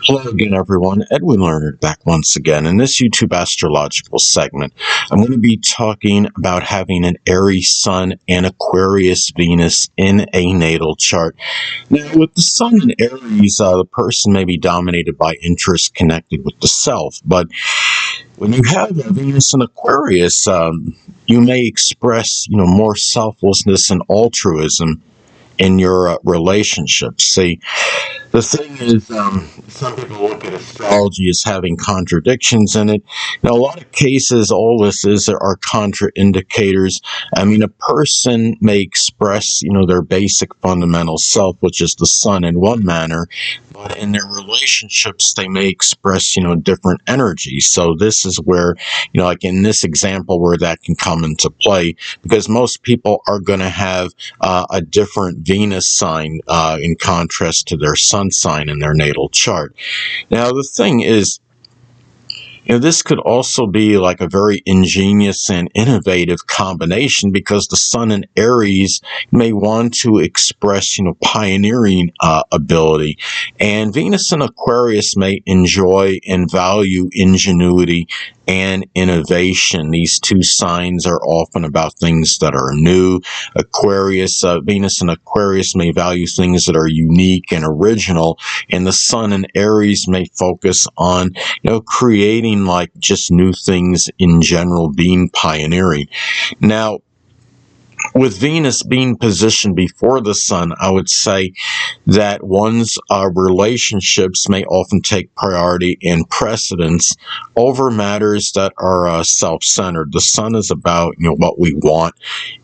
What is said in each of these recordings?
Hello again, everyone. Edwin Learnard back once again. In this YouTube astrological segment, I'm going to be talking about having an Aries Sun and Aquarius Venus in a natal chart. Now, with the Sun in Aries, the person may be dominated by interests connected with the self, but when you have a Venus in Aquarius, you may express, more selflessness and altruism in your relationships. See, the thing is, some people look at astrology as having contradictions in it. Now, a lot of cases, all this is there are contraindicators. I mean, a person may express, their basic fundamental self, which is the sun, in one manner, but in their relationships, they may express, different energies. So this is where, like in this example, where that can come into play, because most people are going to have a different Venus sign in contrast to their sun sign in their natal chart. Now, the thing is, this could also be like a very ingenious and innovative combination, because the sun in Aries may want to express, pioneering ability, and Venus in Aquarius may enjoy and value ingenuity and innovation. These two signs are often about things that are new. Venus in Aquarius may value things that are unique and original, and the sun in Aries may focus on, creating like just new things in general, being pioneering. Now, with Venus being positioned before the sun, I would say that one's relationships may often take priority and precedence over matters that are self-centered. The sun is about, what we want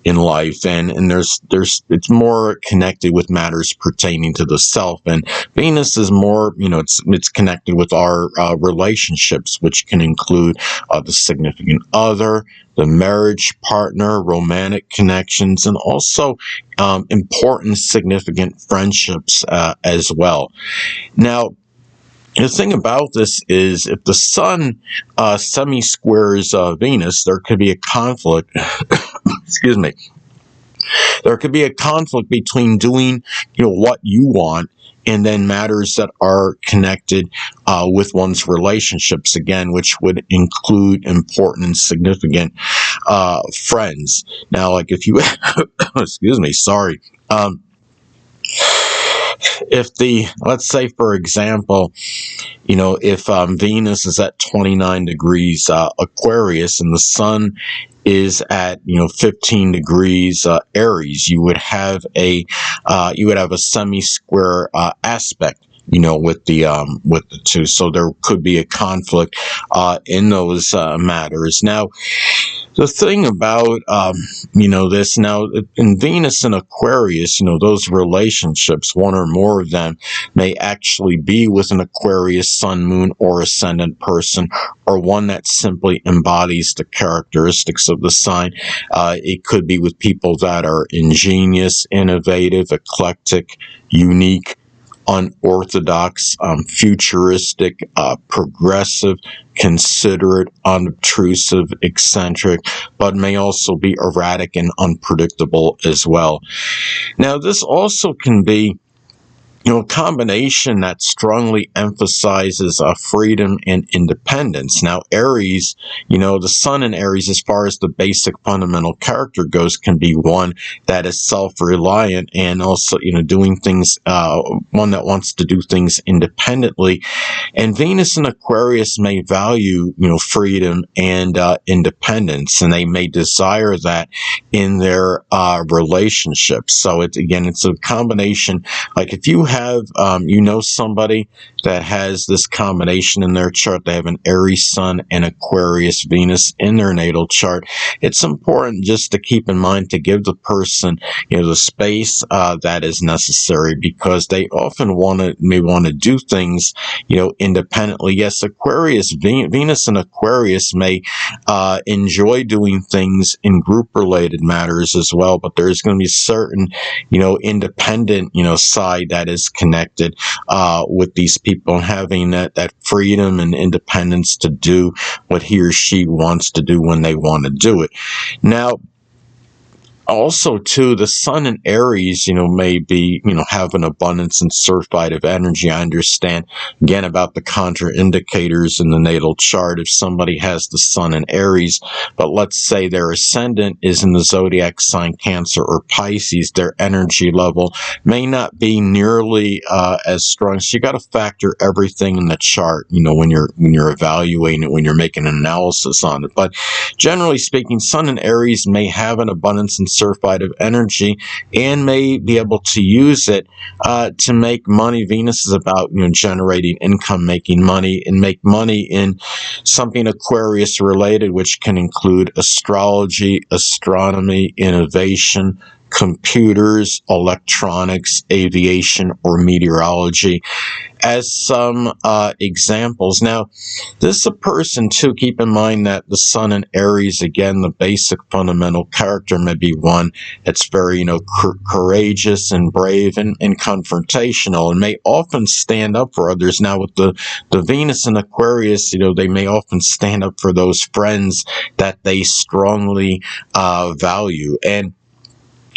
in life, and there's it's more connected with matters pertaining to the self, and Venus is more, it's connected with our relationships, which can include the significant other, the marriage partner, romantic connections, and also important, significant friendships as well. Now, the thing about this is, if the sun semi-squares Venus, there could be a conflict. Excuse me. There could be a conflict between doing, what you want, and then matters that are connected with one's relationships, again, which would include important and significant friends. Now, like if you, excuse me, sorry. Let's say, for example, if Venus is at 29 degrees Aquarius and the sun is at 15 degrees Aries, you would have a semi-square aspect, with the two. So there could be a conflict in those matters. Now, the thing about, this now in Venus and Aquarius, those relationships, one or more of them, may actually be with an Aquarius sun, moon, or ascendant person, or one that simply embodies the characteristics of the sign. It could be with people that are ingenious, innovative, eclectic, unique, unorthodox, futuristic, progressive, considerate, unobtrusive, eccentric, but may also be erratic and unpredictable as well. Now, this also can be a combination that strongly emphasizes freedom and independence. Now, Aries, the sun in Aries, as far as the basic fundamental character goes, can be one that is self-reliant and also, doing things, one that wants to do things independently. And Venus in Aquarius may value, freedom and independence, and they may desire that in their relationships. So it's a combination. Like if you have, somebody that has this combination in their chart, they have an Aries sun and Aquarius Venus in their natal chart, it's important just to keep in mind to give the person, the space that is necessary, because they often may want to do things, independently. Yes, Venus and Aquarius may enjoy doing things in group-related matters as well, but there's going to be certain, independent, side that is connected with these people, and having that freedom and independence to do what he or she wants to do when they want to do it. Now, Also, too, the sun in Aries, may be, have an abundance and surfeit of energy. I understand, again, about the contraindicators in the natal chart. If somebody has the sun in Aries, but let's say their ascendant is in the zodiac sign Cancer or Pisces, their energy level may not be nearly as strong. So you got to factor everything in the chart, when you're evaluating it, when you're making an analysis on it. But generally speaking, sun in Aries may have an abundance and surfeit of energy and may be able to use it to make money. Venus is about generating income, making money, and make money in something Aquarius related, which can include astrology, astronomy, innovation, computers, electronics, aviation, or meteorology as some examples. Now, this is a person, too, keep in mind that the sun in Aries, again, the basic fundamental character may be one that's very, courageous and brave and confrontational, and may often stand up for others. Now, with the Venus in Aquarius, they may often stand up for those friends that they strongly value. And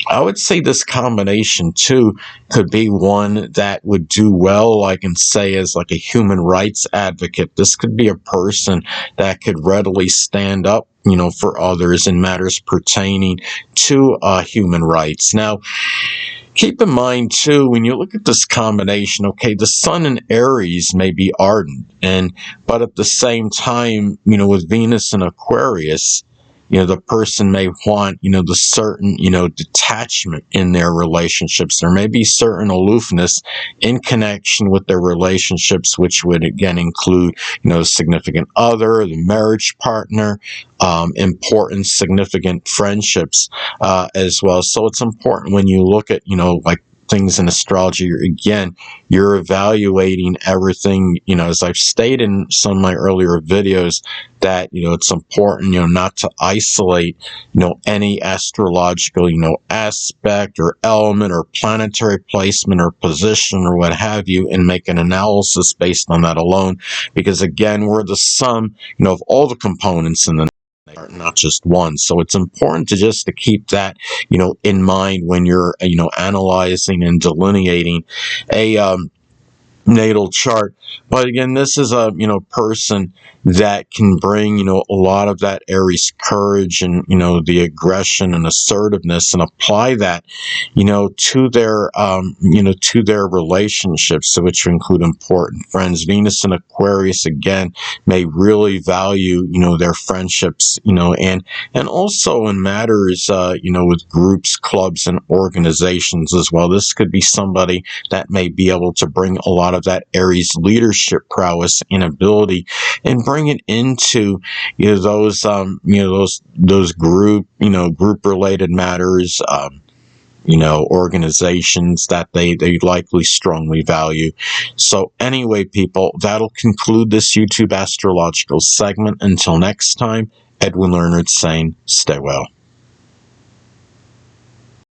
I would say this combination, too, could be one that would do well, I can say, as like a human rights advocate. This could be a person that could readily stand up, for others in matters pertaining to human rights. Now, keep in mind, too, when you look at this combination, okay, the sun in Aries may be ardent, but at the same time, with Venus in Aquarius, the person may want, the certain, detachment in their relationships. There may be certain aloofness in connection with their relationships, which would, again, include, significant other, the marriage partner, important, significant friendships as well. So it's important when you look at, like things in astrology, again, you're evaluating everything, as I've stated in some of my earlier videos, that, it's important, not to isolate, any astrological, aspect or element or planetary placement or position or what have you, and make an analysis based on that alone. Because again, we're the sum, of all the components in the not just one. So it's important to keep that, in mind when you're, analyzing and delineating a natal chart. But again, this is a, person that can bring, a lot of that Aries courage and, the aggression and assertiveness, and apply that, to their, to their relationships, so which include important friends. Venus in Aquarius, again, may really value, their friendships, and also in matters, with groups, clubs, and organizations as well. This could be somebody that may be able to bring a lot of that Aries leadership prowess and ability and bring it into, those, those group related matters, organizations that they likely strongly value. So anyway, people, that'll conclude this YouTube astrological segment. Until next time, Edwin Learnard saying, stay well.